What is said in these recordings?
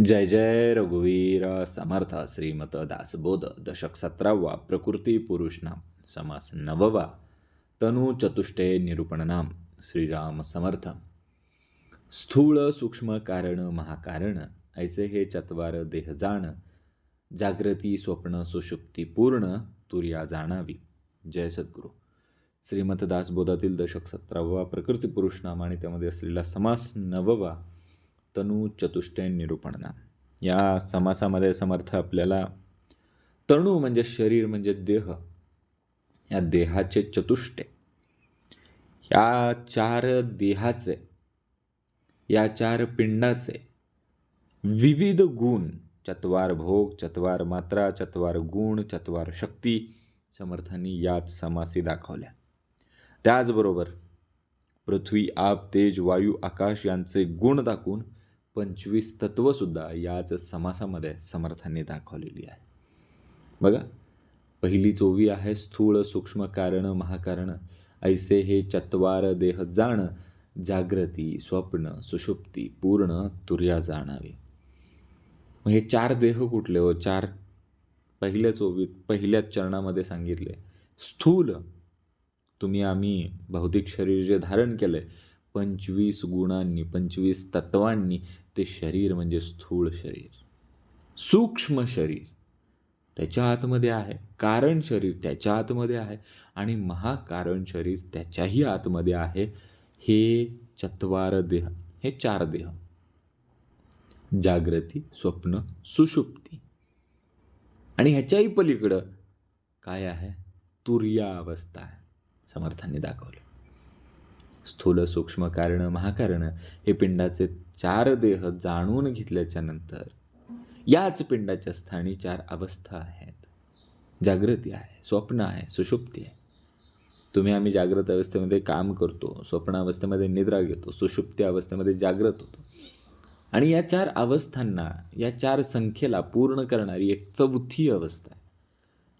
जय जय रघुवीर समर्थ श्रीमत दासबोध दशक 17वा प्रकृती पुरुष नाम समास 9वा तनु चतुष्टय निरूपण नाम श्रीराम समर्थ. स्थूल सूक्ष्म कारण महाकारण ऐसे हे चत्वार देह जाण, जागृती स्वप्न सुषुप्ती पूर्ण तुर्या जाणावी. जय सद्गुरू. श्रीमत दासबोधातील दशक 17वा प्रकृती पुरुष नाम आणि त्यामध्ये असलेला समास 9वा तनु चतुष्टय निरूपण नाम. या समासामध्ये समर्थ आपल्याला तणू म्हणजे शरीर म्हणजे देह, या देहाचे चतुष्टय, या चार देहाचे, या चार पिंडाचे विविध गुण, चत्वार भोग, चत्वार मात्रा, चत्वार गुण, चत्वार शक्ती समर्थांनी याच समासी दाखवल्या. त्याचबरोबर पृथ्वी, आप, तेज, वायू, आकाश यांचे गुण दाखवून 25 तत्वसुद्धा याच समासामध्ये समर्थांनी दाखवलेली आहे. बघा, पहिली चोवी आहे स्थूळ सूक्ष्म कारण महाकारण ऐसे हे चत्वार देह जाण, जागृती स्वप्न सुषुप्ती पूर्ण तुर्या जाणावे. मग हे चार देह कुठले हो? चार पहिल्या चोवीत पहिल्याच चरणामध्ये सांगितले. स्थूल, तुम्ही आम्ही भौतिक शरीर जे धारण केलं आहे 25 गुणांनी 25 तत्वांनी ते शरीर म्हणजे स्थूल शरीर. सूक्ष्म शरीर त्याच्या आतमध्ये आहे, कारण शरीर त्याच्या आतमध्ये आहे आणि महाकारण शरीर त्याच्याही आतमध्ये आहे. हे चत्वार देह, हे चार देह, जागृती स्वप्न सुषुप्ती, आणि ह्याच्याही पलीकडं काय आहे? तुर्या अवस्था आहे. समर्थांनी दाखवले. स्थूल सूक्ष्म कारण महाकारण हे पिंडाचे चार देह जाणून घेतल्याच्या नंतर याच पिंडाच्या स्थानी चार अवस्था आहेत. जागृती आहे, स्वप्न आहे, सुषुप्ती आहे. तुम्ही आम्ही जागृत अवस्थेमध्ये काम करतो, स्वप्न अवस्थेमध्ये निद्रा घेतो, सुषुप्ती अवस्थेमध्ये जागृत होतो. आणि या चार अवस्थांना, या चार संख्येला पूर्ण करणारी एक चौथी अवस्था आहे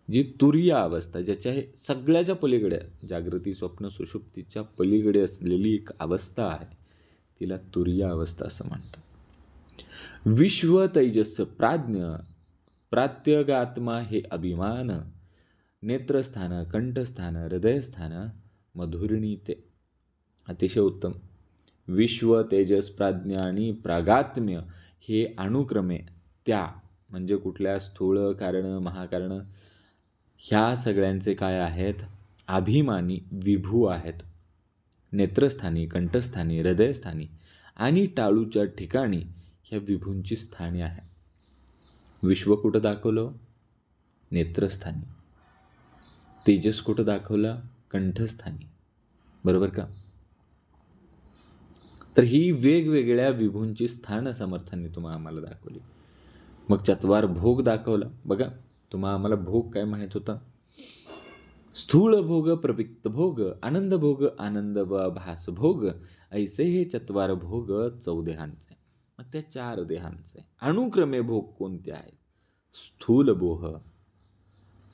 जी तुर्या अवस्था, ज्याच्या हे सगळ्याच्या पलीकडे, जागृती स्वप्न सुषुप्तीच्या पलीकडे असलेली एक अवस्था आहे, तिला तुर्या अवस्था असं म्हणतात. विश्व तेजस प्राज्ञ प्रात्यगात्मा हे अभिमान, नेत्रस्थान कंठस्थान हृदयस्थान मधुरणी ते. अतिशय उत्तम. विश्व तेजस प्राज्ञ आणि प्रागात्म्य हे अनुक्रमे त्या म्हणजे कुठल्या? स्थूळ कारण महाकारण ह्या सगळ्यांचे काय आहेत? अभिमानी विभू आहेत. नेत्रस्थानी कंठस्थानी हृदयस्थानी आणि टाळूच्या ठिकाणी ह्या विभूंची स्थाने आहे. विश्व कुठं दाखवलं? नेत्रस्थानी. तेजस कुठं दाखवलं? कंठस्थानी. बरोबर का? तर ही वेगवेगळ्या विभूंची स्थानं समर्थांनी तुम्हाला आम्हाला दाखवली. मग चत्वार भोग दाखवला. बघा, तुम्हाला आम्हाला भोग काय माहीत होता? स्थूल भोग प्रविक्त भोग, आनंद भोग आनंद व भास भोग ऐसे हे चत्वार भोग चौदेहांचे. मग त्या चार देहांचे अनुक्रमे भोग कोणते आहेत? स्थूल भोग,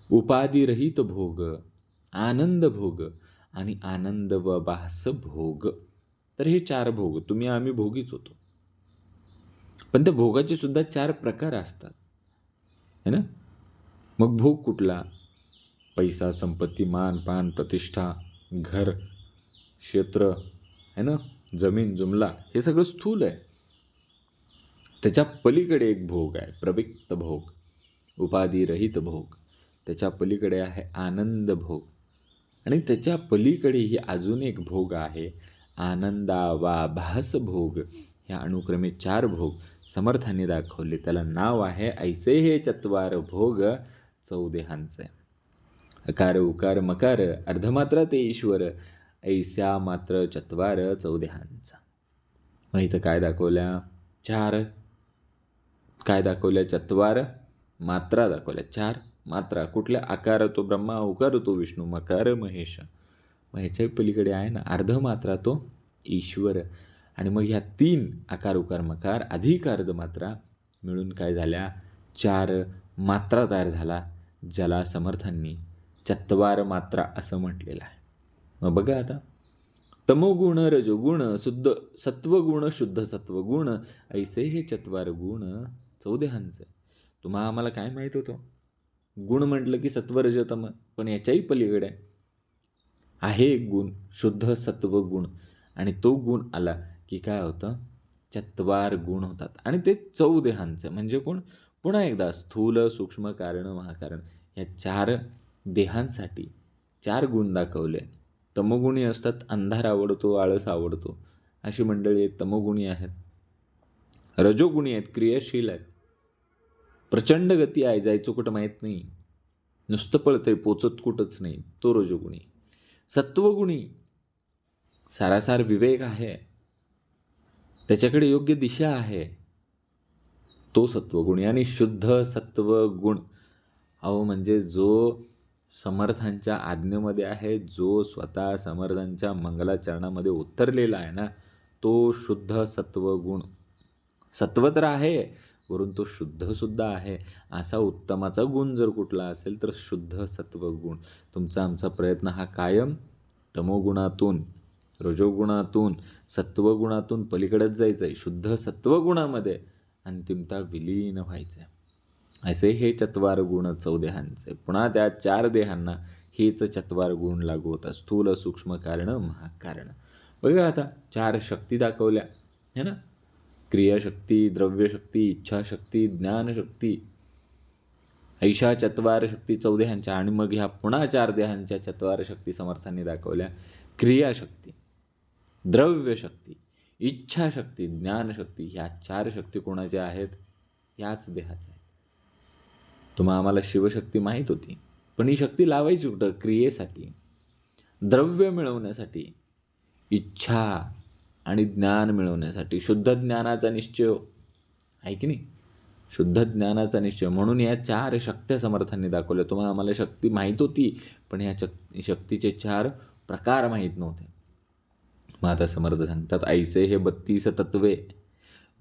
उपाधिरहित भोग, आनंद भोग आणि आनंद व भास भोग. तर हे चार भोग, तुम्ही आम्ही भोगीच होतो, पण त्या भोगाचे सुद्धा चार प्रकार असतात, है ना? मग भोग कुठला? पैसा, संपत्ती, मान पान प्रतिष्ठा, घर, क्षेत्र, है ना, जमीन जुमला, हे सगळं स्थूल आहे. त्याच्या पलीकडे एक भोग आहे प्रविक्त भोग, उपाधिरहित भोग. त्याच्या पलीकडे आहे आनंद भोग आणि त्याच्या पलीकडेही अजून एक भोग आहे आनंदावाभास भोग. ह्या अनुक्रमे चार भोग समर्थांनी दाखवले. त्याला नाव आहे ऐसे हे चत्वार भोग चौदेहांचे. अकार उकार मकार अर्धमात्रा ते ईश्वर ऐस्या मात्र चत्वार चौदेहांचा. मग इथं काय दाखवल्या? चार. काय दाखवल्या? चत्वार मात्रा दाखवल्या. चार मात्रा कुठल्या? आकार तो ब्रह्मा, उकार तो विष्णू, मकार महेश. मग ह्याच्या पलीकडे आहे ना अर्धमात्रा तो ईश्वर. आणि मग ह्या तीन आकार उकार मकार अधिक अर्धमात्रा मिळून काय झाल्या? चार मात्रा तयार झाला, ज्याला समर्थांनी चत्वार मात्रा असं म्हटलेलं आहे. मग बघा आता, तमोगुण रजोगुण शुद्ध सत्वगुण शुद्ध सत्वगुण ऐसे हे चत्वार गुण चौदेहांचे. तुम्हा आम्हाला काय माहीत होतं? गुण म्हटलं की सत्वरजतम, पण याच्याही पलीकडे आहे एक गुण शुद्ध सत्वगुण, आणि तो गुण आला की काय होतं? चत्वार गुण होतात. आणि ते चौदेहांचे म्हणजे कोण? पुन्हा एकदा स्थूल सूक्ष्म कारण महाकारण या 4 देहांसाठी 4 गुण दाखवले. तमोगुणी असतात, अंधार आवडतो, आळस आवडतो, अशी मंडळी आहेत, तमोगुणी आहेत. रजोगुणी आहेत, क्रियाशील आहेत, प्रचंड गती आहे, जायचं कुठं माहीत नाही, नुसतं पळतंय, पोचत कुठंच नाही, तो रजोगुणी. सत्वगुणी सारासार विवेक आहे, त्याच्याकडे योग्य दिशा आहे, तो सत्वगुणी. आणि शुद्ध सत्वगुण म्हणजे जो समर्थांच्या आज्ञेमध्ये आहे, जो स्वतः समर्थांच्या मंगलाचरणामध्ये उतरलेला आहे ना, तो शुद्ध सत्वगुण. सत्व तर आहे, वरून तो शुद्धसुद्धा आहे. असा उत्तमाचा गुण जर कुठला असेल तर शुद्ध सत्वगुण. तुमचा आमचा प्रयत्न हा कायम तमोगुणातून, रजोगुणातून, सत्वगुणातून पलीकडेच जायचं आहे, शुद्ध सत्वगुणामध्ये अंतिमता विलीन व्हायचं आहे. असे हे चत्वार गुण चौदेहांचे. पुन्हा त्या 4 देहांना हेच चत्वार गुण लागू होतात, स्थूल सूक्ष्म कारण महाकारण. बघा आता 4 शक्ती दाखवल्या है ना, क्रियाशक्ती, द्रव्यशक्ती, इच्छाशक्ती, ज्ञानशक्ती, ऐशा चत्वार शक्ती चौदेहांच्या. आणि मग ह्या पुन्हा 4 देहांच्या चत्वार शक्ती समर्थांनी दाखवल्या. क्रियाशक्ती, द्रव्यशक्ती, इच्छाशक्ती, ज्ञानशक्ती, ह्या 4 शक्ती कोणाच्या आहेत? याच देहाच्या आहेत. तुम्हाला आम्हाला शिवशक्ती माहीत होती, पण ही शक्ती लावायची कुठं? क्रियेसाठी, द्रव्य मिळवण्यासाठी, इच्छा आणि ज्ञान मिळवण्यासाठी, शुद्ध ज्ञानाचा निश्चय आहे की नाही, शुद्ध ज्ञानाचा निश्चय. म्हणून या 4 शक्त्या समर्थांनी दाखवल्या. तुम्हाला आम्हाला शक्ती माहीत होती, पण ह्या शक्तीचे 4 प्रकार माहीत नव्हते. मग आता समर्थ सांगतात, ऐसे हे 32 तत्वे,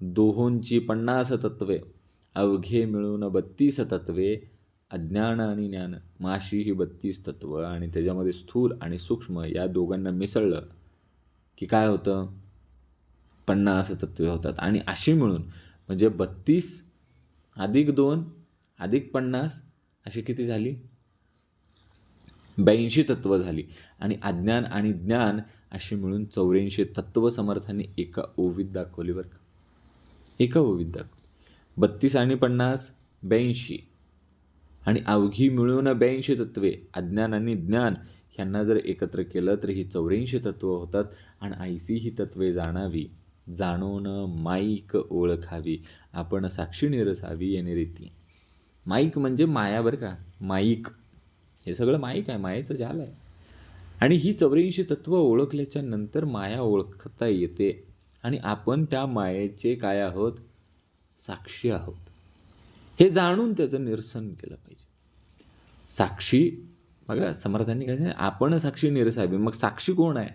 दोहोंची 50 तत्वे, अवघे मिळून 32 तत्वे, अज्ञान आणि ज्ञान, माशी ही 32 तत्व. आणि त्याच्यामध्ये स्थूल आणि सूक्ष्म या दोघांना मिसळलं की काय होतं? 50 तत्वे होतात. आणि अशी मिळून म्हणजे 32 अधिक 2 अधिक 50 अशी किती झाली? 82 तत्व झाली. आणि अज्ञान आणि ज्ञान अशी मिळून 84 तत्व समर्थांनी एका ओवीत दाखवली बरं का, एका ओवीत दाखवली. 32 आणि 50 82, आणि अवघी मिळून 82 तत्वे, अज्ञान आणि ज्ञान ह्यांना जर एकत्र केलं तर ही 84 तत्व होतात. आणि ऐसी ही तत्वे जाणावी, जाणून माईक ओळखावी, आपण साक्षी निरसावी येणे रीती. माईक म्हणजे माया बरं का, माईक हे सगळं माईक आहे, मायेचं जाल आहे. आणि ही 84 तत्व ओळखल्याच्या नंतर माया ओळखता येते. आणि आपण त्या मायेचे काय आहोत? साक्षी आहोत. हे जाणून त्याचं निरसन केलं पाहिजे. साक्षी बघा, समर्थांनी काय सांगितलं? आपण साक्षी निरसावी. मग साक्षी कोण आहे?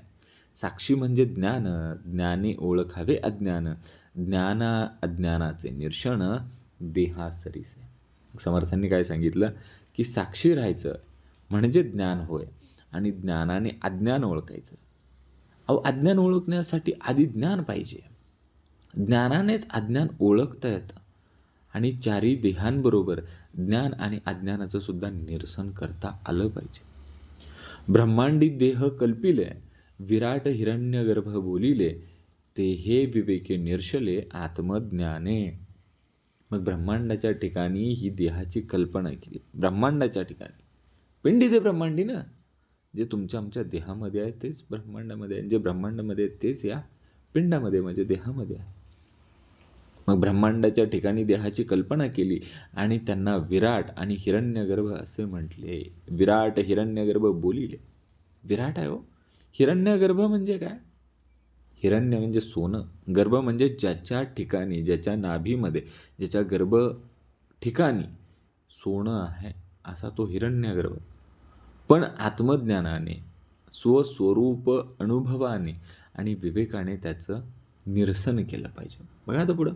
साक्षी म्हणजे ज्ञान, ज्ञानी ओळखावे अज्ञान, ज्ञाना अज्ञानाचे निरसन देहासरीसे. समर्थांनी काय सांगितलं की साक्षी राहायचं म्हणजे ज्ञान होय, आणि ज्ञानाने अज्ञान ओळखायचं. अज्ञान ओळखण्यासाठी आधी ज्ञान पाहिजे, ज्ञानानेच अज्ञान ओळखता येतं. आणि 4 देहांबरोबर ज्ञान आणि अज्ञानाचं सुद्धा निरसन करता आलं पाहिजे. ब्रह्मांडी देह कल्पिले, विराट हिरण्यगर्भ बोलिले, ते हे विवेके निर्शले आत्मज्ञाने. मग ब्रह्मांडाच्या ठिकाणी ही देहाची कल्पना केली. ब्रह्मांडाच्या ठिकाणी पिंडी ते ब्रह्मांडी ना, जे तुमच्या आमच्या देहामध्ये आहे तेच ब्रह्मांडामध्ये आहे, जे ब्रह्मांडामध्ये आहे तेच या पिंडामध्ये म्हणजे देहामध्ये आहे. मग ब्रह्मांडाच्या ठिकाणी देहाची कल्पना केली आणि त्यांना विराट आणि हिरण्यगर्भ असे म्हटले. विराट हिरण्यगर्भ बोलिले. विराट आहे हो. हिरण्यगर्भ म्हणजे काय? हिरण्य म्हणजे सोनं, गर्भ म्हणजे ज्याच्या ठिकाणी, ज्याच्या नाभीमध्ये, ज्याच्या गर्भ ठिकाणी सोनं आहे असा तो हिरण्यगर्भ. पण आत्मज्ञानाने, स्वस्वरूप अनुभवाने आणि विवेकाने त्याचं निरसन केलं पाहिजे. बघा आता पुढं,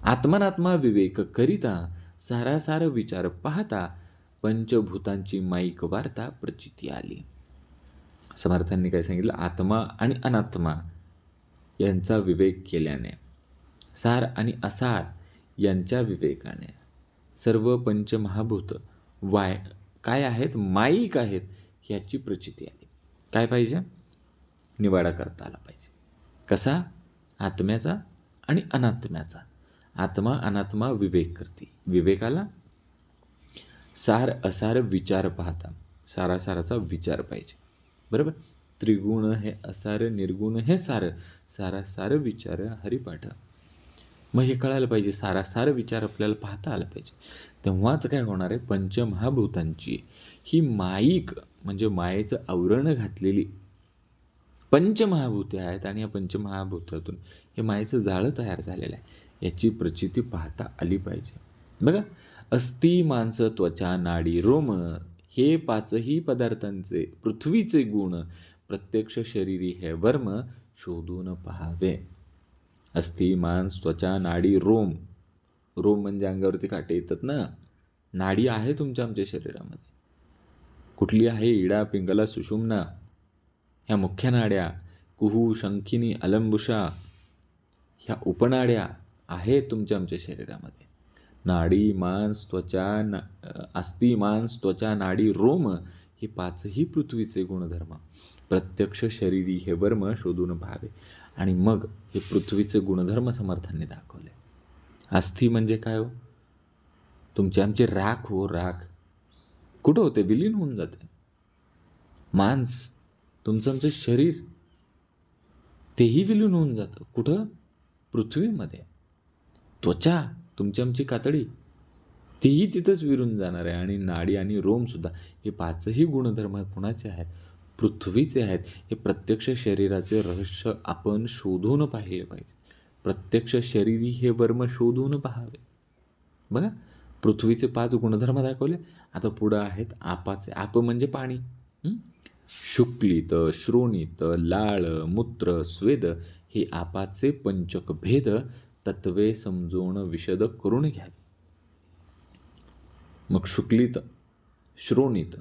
आत्मनात्मा विवेक करिता, सारासार विचार पाहता, पंचभूतांची माईक वार्ता प्रचिती आली. समर्थांनी काय सांगितलं? आत्मा आणि अनात्मा यांचा विवेक केल्याने, सार आणि असार यांच्या विवेकाने सर्व पंचमहाभूत काय आहेत? माईक आहेत ह्याची प्रचिती आली. काय पाहिजे? निवाडा करता आला पाहिजे. कसा? आत्म्याचा आणि अनात्म्याचा. आत्मा अनात्मा विवेक करते. विवेकाला सार असार विचार पाहता, सारासाराचा विचार पाहिजे. बरोबर? त्रिगुण हे असार, निर्गुण हे सार, सारासार विचार हरिपाठ. मग हे कळायला पाहिजे, सारासार विचार आपल्याला पाहता आला पाहिजे. तेव्हाच काय होणार आहे? पंचमहाभूतांची ही माईक म्हणजे मायेचं आवरण घातलेली पंचमहाभूते आहेत आणि या पंचमहाभूतातून हे मायेचं जाळं तयार झालेलं आहे याची प्रचिती पाहता आली पाहिजे. बघा, अस्थि, मांस, त्वचा, नाडी, रोम हे पाचही पदार्थांचे पृथ्वीचे गुण प्रत्यक्ष शरीरी हे वर्म शोधून पहावे. अस्थि, मांस, त्वचा, नाडी, रोम. रोम म्हणजे अंगावरती काटे येतात ना. नाडी आहे तुमच्या आमच्या शरीरामध्ये. कुठली आहे? इडा, पिंगला, सुषुम्ना. ह्या मुख्य नाड्या, कुहू, शंखिनी, अलंबुषा ह्या उपनाड्या आहेत तुमच्या आमच्या शरीरामध्ये. नाडी, मांस, त्वचा, अस्थि, मांस, त्वचा, नाडी, रोम हे पाचही पृथ्वीचे गुणधर्म प्रत्यक्ष शरीरी हे वर्म शोधून पाहावे. आणि मग हे पृथ्वीचे गुणधर्म समर्थांनी दाखवले. अस्थि म्हणजे काय हो? तुमचे आमचे राख हो, राख. कुठं होते? विलीन होऊन जाते. मांस, तुमचं आमचं शरीर, तेही विलीन होऊन जातं. कुठं? पृथ्वीमध्ये. त्वचा, तुमची आमची कातडी, तीही तिथंच विरून जाणार आहे. आणि नाडी आणि रोमसुद्धा हे पाचही गुणधर्म कुणाचे आहेत? पृथ्वीचे आहेत. हे प्रत्यक्ष शरीराचे रहस्य आपण शोधून पाहिले पाहिजे. प्रत्यक्ष शरीरी हे वर्म शोधून पाहावे. बघा, पृथ्वीचे 5 गुणधर्म दाखवले. आता पुढं आहेत आपाचे. आप म्हणजे पाणी. शुक्लित, श्रोणित, लाळ, मूत्र, स्वेद हे आपाचे पंचक भेद तत्वे समजून विशद करून घ्यावे. मग शुक्लित, श्रोणित,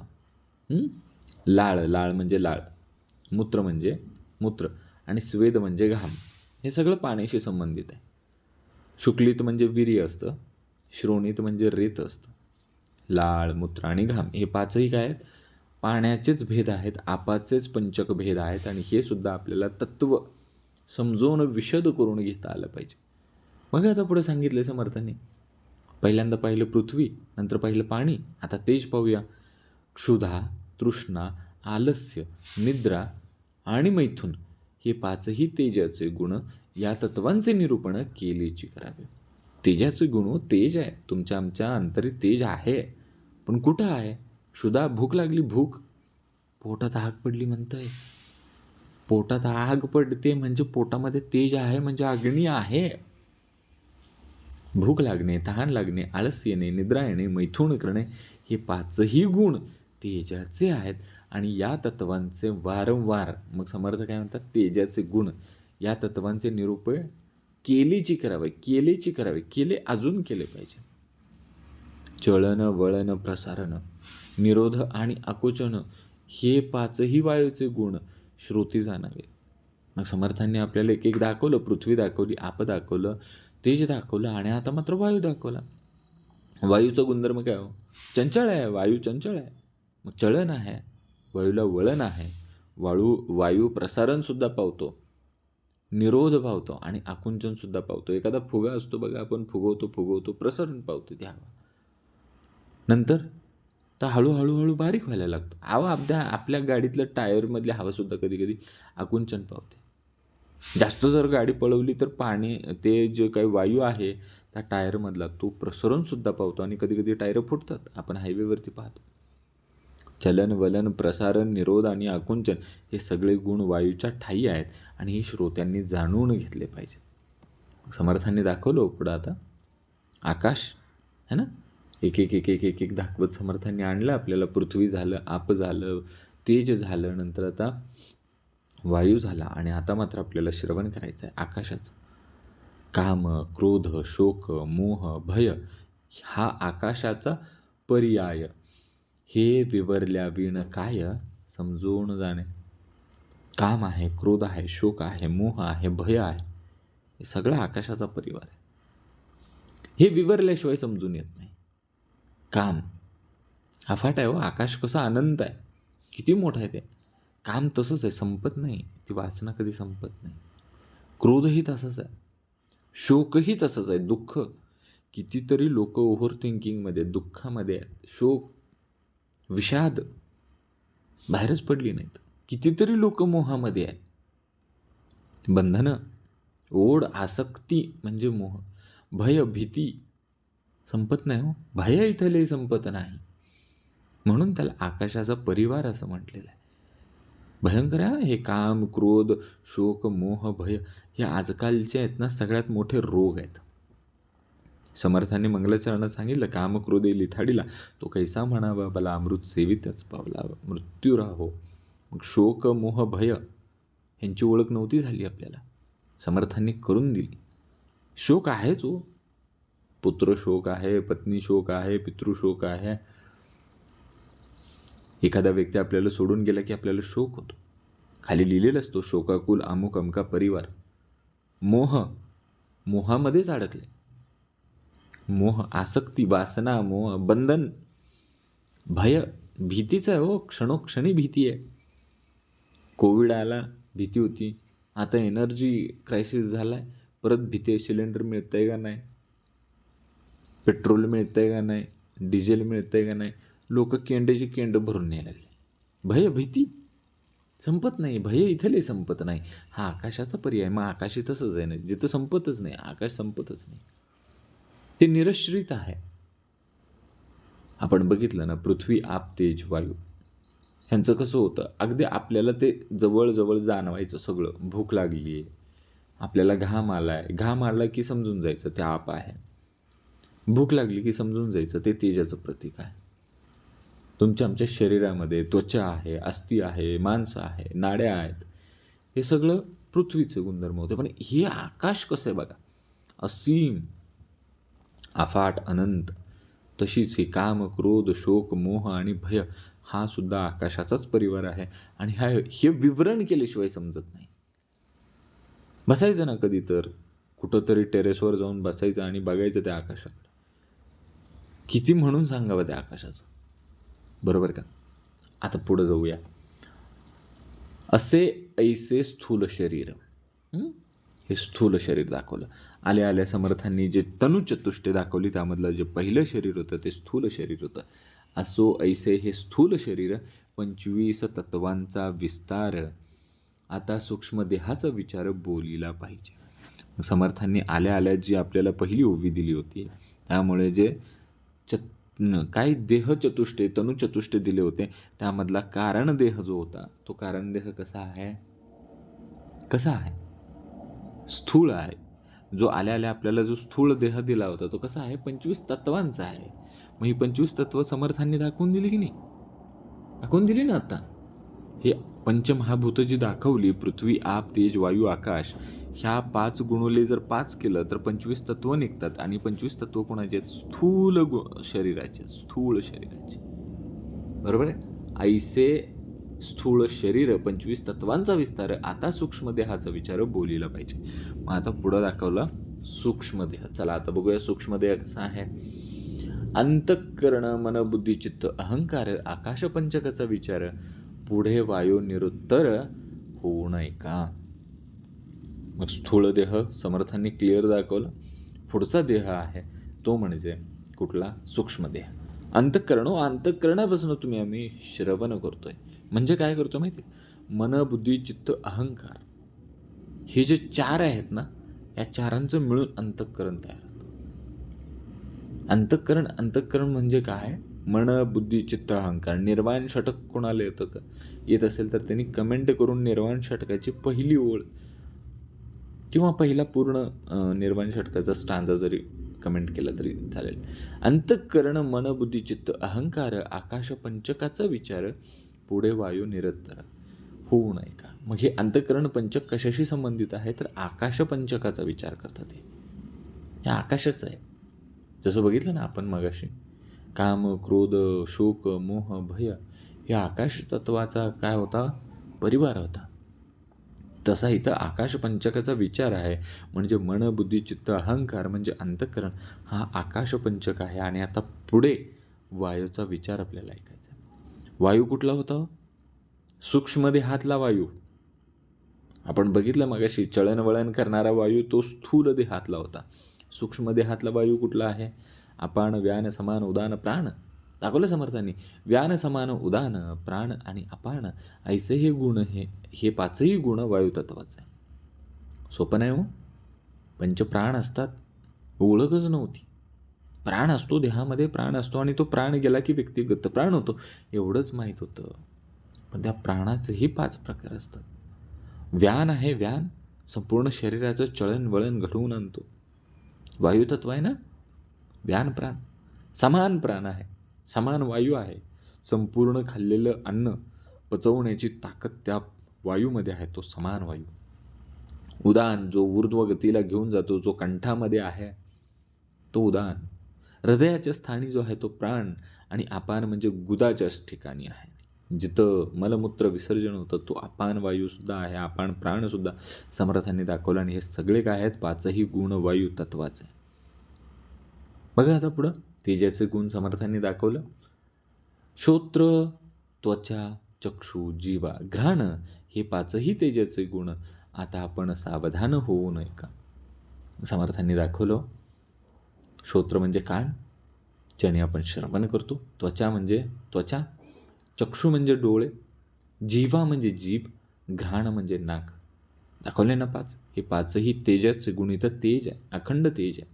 लाळ, लाळ म्हणजे लाळ, मूत्र म्हणजे मूत्र आणि स्वेद म्हणजे घाम. हे सगळं पाण्याशी संबंधित आहे. शुक्लित म्हणजे वीर्य असतं, श्रोणित म्हणजे रेत असतं, लाळ, मूत्र आणि घाम हे पाचही काय आहेत? पाण्याचेच भेद आहेत, आपाचेच पंचक भेद आहेत. आणि हे सुद्धा आपल्याला तत्व समजून विशद करून घेता आलं पाहिजे. मग आता पुढे सांगितले समर्थांनी. पहिल्यांदा पाहिलं पृथ्वी, नंतर पाहिलं पाणी, आता तेज पाहूया. क्षुधा, तृष्णा, आलस्य, निद्रा आणि मैथुन हे पाचही तेजाचे गुण या तत्वांचे निरूपण केलेची करावे. तेजाचे गुण तेज आहे, तुमच्या आमच्या अंतरी तेज आहे. पण कुठं आहे? क्षुधा, भूक लागली, भूक. पोटात आग पडली म्हणतंय. पोटात आग पडते म्हणजे पोटामध्ये तेज आहे, म्हणजे अग्नी आहे. भूक लागणे, तहान लागणे, आळस येणे, निद्रा येणे, मैथुन करणे हे पाचही गुण तेजाचे आहेत. आणि या तत्वांचे वारंवार, मग समर्थ काय म्हणतात? तेजाचे गुण या तत्वांचे निरूपण केलेची करावे, केलेची करावे, केले अजून केले पाहिजे. चलन, वळण, प्रसारण, निरोध आणि आकुंचन हे पाचही वायूचे गुण श्रुती जाणावे. मग समर्थांनी आपल्याला एक एक दाखवलं. पृथ्वी दाखवली, आप दाखवलं, तेज दाखवलं आणि आता मात्र वायू दाखवला. वायूचा गुणधर्म काय हो? चंचळ आहे. वायू चंचळ आहे. मग चलन आहे, वायूला वळण आहे. वायू प्रसारणसुद्धा पावतो, निरोध पावतो आणि आकुंचनसुद्धा पावतो. एखादा फुगा असतो बघा, आपण फुगवतो, प्रसारण पावतो त्या हवा. नंतर तर हळूहळू बारीक व्हायला लागतो. आपल्या गाडीतलं टायरमधली हवासुद्धा कधी कधी आकुंचन पावते. जास्त जर गाडी पळवली तर पाणी, ते जे काही वायू आहे त्या टायरमधला, तो प्रसरणसुद्धा पावतो आणि कधी कधी टायर फुटतात. आपण हायवेवरती पाहतो. चलन, वलन, प्रसारण, निरोध आणि आकुंचन हे सगळे गुण वायूच्या ठायी आहेत आणि हे श्रोत्यांनी जाणून घेतले पाहिजे. समर्थांनी दाखवलं पुढं आता आकाश है ना. एक एक दाखवत समर्थांनी आणलं आपल्याला. पृथ्वी झालं, आप झालं, तेज झालं, नंतर आता वायू झाला आणि आता मात्र आपल्याला श्रवण करायचं आहे आकाशाचं. काम, क्रोध, शोक, मोह, भय हा आकाशाचा पर्याय. हे विवरल्या विण काय समजून जाणे. काम आहे, क्रोध आहे, शोक आहे, मोह आहे, भय आहे, हे सगळं आकाशाचा परिवार आहे. हे विवरल्याशिवाय समजून येत नाही. काम अफाट आहे हो. आकाश कसं अनंत आहे, किती मोठं आहे ते. काम तसंच आहे, संपत नाही. ती वासना कधी संपत नाही. क्रोधही तसंच आहे, शोकही तसंच आहे, दुःख. कितीतरी लोक ओव्हर थिंकिंगमध्ये, दुःखामध्ये आहेत, शोक, विषाद बाहेरच पडली नाहीत. कितीतरी लोक मोहामध्ये आहेत. बंधनं, ओढ, आसक्ती म्हणजे मोह, भय, भीती संपत नाही हो. भय इथले संपत नाही. म्हणून त्याला आकाशाचा परिवार असं म्हटलेलं आहे. भयंकर आहे हे काम, क्रोध, शोक, मोह, भय हे आजकालचे आहेत ना सगळ्यात मोठे रोग आहेत. समर्थांनी मंगलाचरणात सांगितलं, काम क्रोधे लिथाडीला तो कैसा म्हणावा बला अमृत सेवितच पावला मृत्यू राहो. मग शोक, मोह, भय ह्यांची ओळख नव्हती झाली आपल्याला, समर्थांनी करून दिली. शोक आहेच हो. पुत्र शोक आहे, पत्नी शोक आहे, पितृशोक आहे. एखादा व्यक्ती आपल्याला सोडून गेला की आपल्याला शोक होतो. खाली लिहिलेलं असतो, शोकाकुल अमुक अमका परिवार. मोह, मोहामध्येच अडकले. मोह, आसक्ती, वासना, मोह, बंधन, भय भीतीच आहे हो. क्षणोक्षणी भीती आहे. कोविड आला, भीती होती. आता एनर्जी क्रायसिस झाला आहे, परत भीती आहे. सिलेंडर मिळतं आहे का नाही, पेट्रोल मिळतं आहे का नाही, डिझेल मिळतं आहे का नाही. लोक केंड्याची केंड भरून न्यायला लागले. भय, भीती संपत नाही. भय इथले संपत नाही. हा आकाशाचा पर्याय. मग आकाशी तसंच आहे ना, जिथं संपतच नाही, आकाश संपतच नाही, ते निरश्रित आहे. आपण बघितलं ना, पृथ्वी, आप, तेज, वायू ह्यांचं कसं होतं, अगदी आपल्याला ते जवळ जाणवायचं सगळं. भूक लागली आहे, आपल्याला घाम आला आहे, घाम आला की समजून जायचं ते आप आहे. भूक लागली की समजून जायचं ते तेजाचं प्रतीक आहे. तुमच्या आमच्या शरीरामध्ये त्वचा आहे, अस्थि आहे, मांस आहे, नाड्या आहेत, हे सगळं पृथ्वीचे गुणधर्म होते. पण हे आकाश कसं आहे बघा, असीम, अफाट, अनंत. तशीच हे काम, क्रोध, शोक, मोह आणि भय हा सुद्धा आकाशाचाच परिवार आहे. आणि हे विवरण केल्याशिवाय समजत नाही. बसायचं ना कधी तर कुठंतरी टेरेसवर जाऊन बसायचं आणि बघायचं त्या आकाशाकडे. किती म्हणून सांगावं त्या आकाशाचं, बरोबर का. आता पुढं जाऊया. असे ऐसे स्थूल शरीर, हे स्थूल शरीर दाखवलं. आल्या समर्थांनी जे तनुचतुष्टे दाखवली त्यामधलं जे पहिलं शरीर होतं ते स्थूल शरीर होतं. असो ऐसे हे स्थूल शरीर 25 तत्वांचा विस्तार, आता सूक्ष्म देहाचा विचार बोलिला पाहिजे. समर्थांनी आल्या जी आपल्याला पहिली ओवी दिली होती, त्यामुळे जे काही देह चतुष्टे, तनुचतुष्टे दिले होते त्यामधला कारण देह जो होता तो कारण देह कसा आहे, स्थूळ आहे. जो आल्या आपल्याला जो स्थूळ देह दिला होता तो कसा आहे, 25 तत्वांचा आहे. मग ही 25 तत्व समर्थांनी दाखवून दिली की नाही, दाखवून दिली ना. आता हे पंचमहाभूत जी दाखवली, पृथ्वी, आप, तेज, वायू, आकाश, ह्या 5 गुणोले जर 5 केलं तर 25 तत्व निघतात. आणि 25 तत्व कोणाचे आहेत, स्थूल शरीराचे, स्थूळ शरीराचे, बरोबर आहे. ऐसे स्थूळ शरीर 25 तत्वांचा विस्तार, आता सूक्ष्म देहाचा विचार बोलिला पाहिजे. मग आता पुढं दाखवला सूक्ष्म देह. चला आता बघूया सूक्ष्म देह कसा आहे. अंतःकरण, मन, बुद्धी, चित्त, अहंकार, आकाश पंचकाचा विचार, पुढे वायू निरुत्तर होऊ नये का. मग स्थूळ देह समर्थांनी क्लिअर दाखवलं. पुढचा देह आहे तो म्हणजे कुठला, सूक्ष्म देह. अंतःकरण, अंतःकरणापासून तुम्ही आम्ही श्रवण करतोय म्हणजे काय करतो माहिती, मन, बुद्धी, चित्त, अहंकार हे जे 4 आहेत ना, या 4 मिळून अंतःकरण तयार होतं. अंतःकरण म्हणजे काय, मन, बुद्धी, चित्त, अहंकार. निर्वाण षटक कोणाला येतं का, येत असेल तर त्यांनी कमेंट करून निर्वाण षटकाची पहिली ओळ किंवा पहिला पूर्ण निर्वाण षटकाचा स्टांजा जरी कमेंट केला तरी चालेल. अंतःकरण, मन, बुद्धी, चित्त, अहंकार, आकाश पंचकाचा विचार, पुढे वायू निरंतर होऊ नये का. मग हे अंतःकरण पंचक कशाशी संबंधित आहे तर आकाश पंचकाचा विचार करतात. हे आकाशच आहे. जसं बघितलं ना आपण मगाशी, काम, क्रोध, शोक, मोह, भय हे आकाश तत्वाचा काय होता, परिवार होता. तसा इथं आकाशपंचकाचा विचार आहे. म्हणजे मन, बुद्धी, चित्त, अहंकार म्हणजे अंतःकरण हा आकाशपंचक आहे. आणि आता पुढे वायूचा विचार आपल्याला ऐकायचा आहे. वायू कुठला होता? सूक्ष्म देहातला वायू. आपण बघितलं मगाशी चळणवळण करणारा वायू तो स्थूल देहातला होता. सूक्ष्म देहातला वायू कुठला आहे? अपान, व्यान, समान, उदान, प्राण. दाखवलं समर्थांनी. व्यान, समान, उदान, प्राण आणि अपान ऐसे हे गुण हे पाचही गुण वायुतत्वाचे आहे. सोपं नाही हो. पंचप्राण असतात, ओळखच नव्हती. प्राण असतो देहामध्ये, प्राण असतो आणि तो प्राण गेला की व्यक्तिगत प्राण होतो एवढंच माहीत होतं. पण त्या प्राणाचेही 5 प्रकार असतात. व्यान आहे, व्यान संपूर्ण शरीराचं चळणवळण घडवून आणतो. वायुतत्व आहे ना, व्यान प्राण. समान प्राण आहे, समान वायू आहे. संपूर्ण खाल्लेलं अन्न पचवण्याची ताकद त्या वायूमध्ये आहे, तो समान वायू. उदान, जो ऊर्ध्व गतीला घेऊन जातो, जो कंठामध्ये आहे तो उदान. हृदयाच्या स्थानी जो आहे तो प्राण. आणि अपान म्हणजे गुदाच्याच ठिकाणी आहे, जिथं मलमूत्र विसर्जन होतं, तो अपान वायूसुद्धा आहे, अपान प्राणसुद्धा समर्थांनी दाखवलं. आणि हे सगळे काय आहेत? 5ही गुण वायू तत्वाचे. बघा आता पुढं तेजाचे गुण समर्थांनी दाखवलं. श्रोत्र, त्वचा, चक्षु, जिवा, घ्राण हे 5ही तेजाचे गुण. आता आपण सावधान होऊ नये का? समर्थांनी दाखवलं. श्रोत्र म्हणजे कान, ज्याने आपण श्रवण करतो. त्वचा म्हणजे त्वचा, चक्षु म्हणजे डोळे, जिव्हा म्हणजे जीभ, घ्राण म्हणजे नाक. दाखवले ना 5. हे 5ही तेजाचे गुण. इथं तेज आहे, अखंड तेज आहे.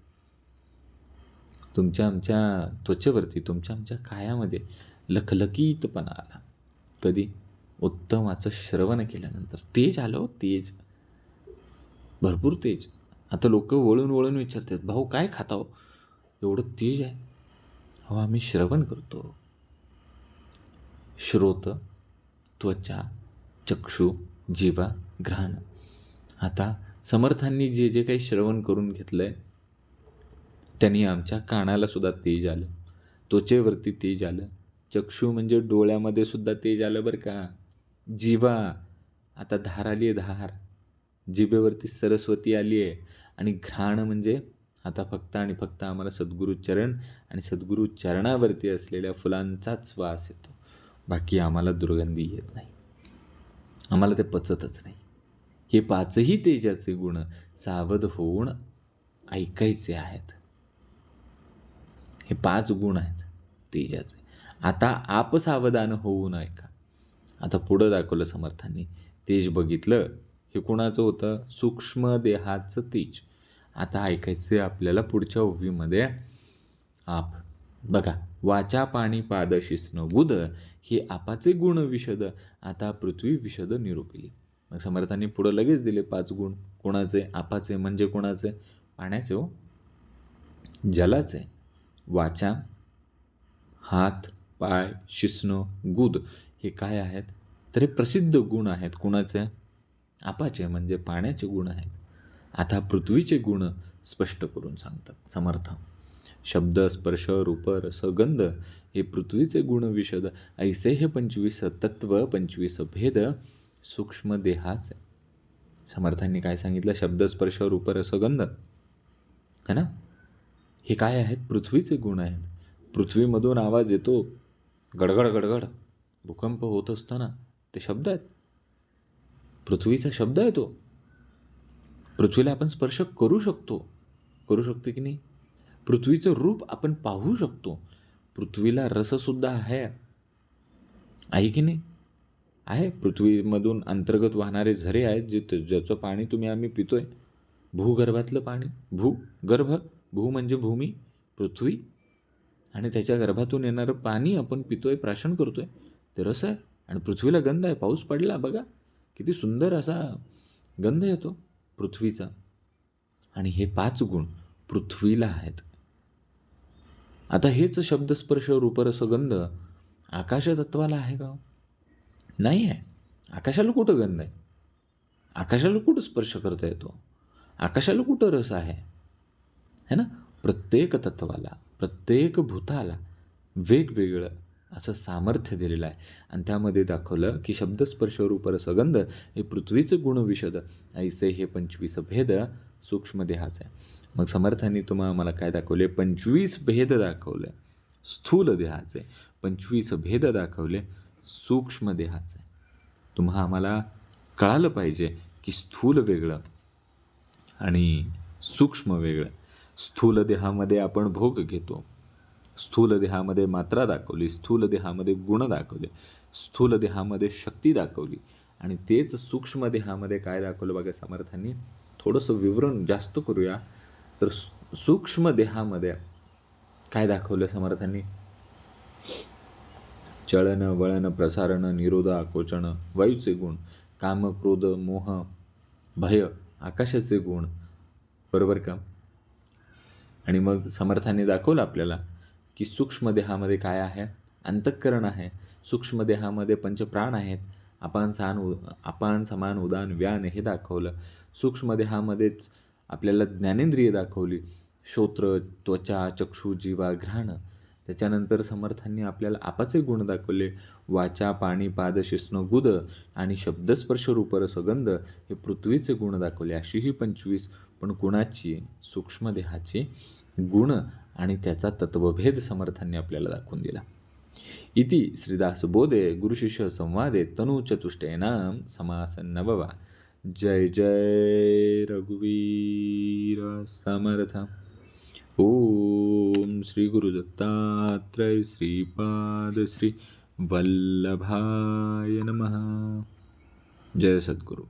तुमच्या आमच्या त्वचेवरती, तुमच्या आमच्या कायामध्ये लखलखीतपणा आला. कधी? उत्तमाचं श्रवण केल्यानंतर तेज आलं. तेज, भरपूर तेज. आता लोक वळून वळून विचारतात, भाऊ काय खाता हो, एवढं तेज आहे? हो, आम्ही श्रवण करतो. श्रोत, त्वचा, चक्षु, जिवा, घ्राण. आता समर्थांनी जे जे काही श्रवण करून घेतलं आहे त्यांनी आमच्या कानाला सुद्धा तेज आलं, त्वचेवरती तेज आलं, चक्षु म्हणजे डोळ्यामध्ये सुद्धा तेज आलं बरं का. जिवा, आता धार आली आहे, धार, जिभेवरती सरस्वती आली आहे. आणि घ्राण म्हणजे आता फक्त आणि फक्त आम्हाला सद्गुरू चरण आणि सद्गुरू चरणावरती असलेल्या फुलांचाच वास येतो. बाकी आम्हाला दुर्गंधी येत नाही, आम्हाला ते पचतच नाही. हे 5ही तेजाचे गुण सावध होऊन ऐकायचे आहेत. हे 5 गुण आहेत तेजाचे. आता आप सावधान होऊ नये का? आता पुढं दाखवलं समर्थांनी. तेज बघितलं, हे कुणाचं होतं? सूक्ष्म देहाचं तेज. आता ऐकायचे आपल्याला पुढच्या ओवीमध्ये आप. बघा, वाचा, पाणी, पाद, शिस्न, गुद हे आपाचे गुण विशद. आता पृथ्वी विशद निरूपिली. मग समर्थांनी पुढं लगेच दिले 5 गुण. कोणाचे? आपाचे. म्हणजे कोणाचे? पाण्याचे हो, जलाचे. वाचा, हात, पाय, शिस्न, गुद हे काय आहेत? तर हे प्रसिद्ध गुण आहेत. कुणाचे? आपाचे, म्हणजे पाण्याचे गुण आहेत. आता पृथ्वीचे गुण स्पष्ट करून सांगतात समर्थ. शब्द, स्पर्श, रूप, रस, गंध हे पृथ्वीचे गुण विशद. ऐसे हे 25 तत्व, 25 भेद सूक्ष्म देहाचे. समर्थांनी काय सांगितलं? शब्द, स्पर्श, रूप, रस, गंध है ना, हे काय आहेत? पृथ्वीचे गुण आहेत. पृथ्वीमधून आवाज येतो, गडगड गडगड, भूकंप होत असताना ते शब्द आहेत. पृथ्वीचा शब्द आहे तो. पृथ्वीला आपण स्पर्श करू शकतो की नाही? पृथ्वीचं रूप आपण पाहू शकतो. पृथ्वीला रससुद्धा आहे की नाही? आहे. पृथ्वीमधून अंतर्गत वाहणारे झरे आहेत, ज्याचं पाणी आम्ही पितोय. भूगर्भातलं पाणी, भूगर्भ, भू म्हणजे भूमी, पृथ्वी, आणि त्याच्या गर्भातून येणारं पाणी आपण पितोय, प्राशन करतोय, ते रस आहे. आणि पृथ्वीला गंध आहे. पाऊस पडला बघा, किती सुंदर असा गंध येतो पृथ्वीचा. आणि हे 5 गुण पृथ्वीला आहेत. आता हेच शब्द, स्पर्श, रूप, रस, गंध आकाशतत्वाला आहे का? नाही आहे. आकाशाला कुठं गंध आहे? आकाशाला कुठं स्पर्श करता येतो? आकाशाला कुठं रस आहे? है ना. प्रत्येक तत्वाला, प्रत्येक भूताला वेगवेगळं असं सामर्थ्य दिलेलं आहे. आणि त्यामध्ये दाखवलं की शब्दस्पर्श रूप रसगंध हे पृथ्वीचं गुण विशद, ऐसे हे 25 भेद सूक्ष्म देहाचे. मग समर्थांनी मला काय दाखवले? 25 भेद दाखवले स्थूल देहाचे, 25 भेद दाखवले सूक्ष्म देहाचे. आम्हाला कळालं पाहिजे की स्थूल वेगळं आणि सूक्ष्म वेगळं. स्थूल देहामध्ये आपण भोग घेतो, स्थूल देहामध्ये मात्रा दाखवली, स्थूल देहामध्ये गुण दाखवले, स्थूल देहामध्ये शक्ती दाखवली. आणि तेच सूक्ष्म देहामध्ये काय दाखवलं बघा समर्थांनी. थोडंसं विवरण जास्त करूया. तर सूक्ष्म देहामध्ये काय दाखवलं समर्थांनी? चळन वळन प्रसारण निरोध आकोचन वायूचे गुण, काम क्रोध मोह भय आकाशाचे गुण, बरोबर का? आणि मग समर्थांनी दाखवलं आपल्याला की सूक्ष्म देहामध्ये काय आहे? अंतःकरण आहे. सूक्ष्म देहामध्ये पंचप्राण आहेत. अपान समान उदान व्यान हे दाखवलं. सूक्ष्म देहामध्येच आपल्याला ज्ञानेंद्रिय दाखवली, श्रोत्र त्वचा चक्षु जिवा घ्राण. त्याच्यानंतर समर्थांनी आपल्याला आपाचे गुण दाखवले, वाचा पाणी पाद शिस्न गुद आणि शब्दस्पर्श रूप रसगंध हे पृथ्वीचे गुण दाखवले. अशी ही 25 पण गुणाची सूक्ष्म देहाची गुण आणि त्याचा तत्वभेद समर्थांनी आपल्याला दाखवून दिला. इति श्रीदासबोधे गुरुशिष्य संवादे तनुचतुष्टयानां समास नववा. जय जय रघुवीर समर्थ. ओम श्री गुरु दत्तात्रय श्रीपाद श्री वल्लभाय नमः. जय सद्गुरु.